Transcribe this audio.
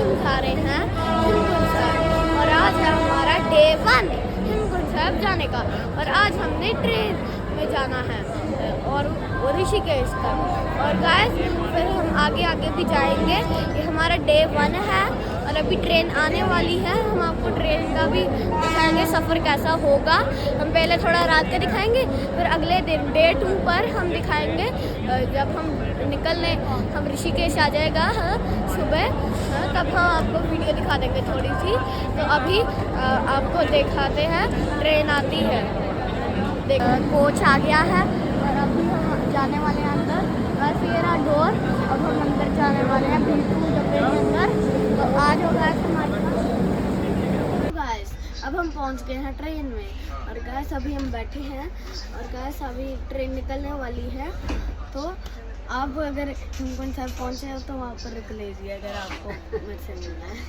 हम जा रहे हैं हेमकुंड साहिब और आज है हमारा डे 1 हेमकुंड साहिब जाने का। और आज हमने ट्रेन में जाना है और ऋषिकेश तक। और गाइस फिर हम आगे आगे भी जाएंगे। ये हमारा डे 1 है और अभी ट्रेन आने वाली है। हम आपको ट्रेन का भी दिखाएंगे, सफ़र कैसा होगा। हम पहले थोड़ा रात का दिखाएंगे, फिर अगले दिन डे 2 पर हम दिखाएंगे जब हम निकलने हम ऋषिकेश आ जाएगा सुबह, तब हम आपको वीडियो दिखा देंगे थोड़ी सी। तो अभी आपको दिखाते हैं ट्रेन आती है। कोच आ गया है और अभी हम जाने वाले हैं अंदर। बस ये रहा डोर, अब हम अंदर जाने वाले हैं बिल्कुल डब्बे के अंदर। तो आज होगा हमारे पास। गाइस अब हम पहुंच गए हैं ट्रेन में और गाइस अभी हम बैठे हैं और गाइस अभी ट्रेन निकलने वाली है। तो आप अगर हेमकुंड साहिब पहुंचे हो तो वहाँ पर रुक लीजिए अगर आपको मुझसे मिलना है।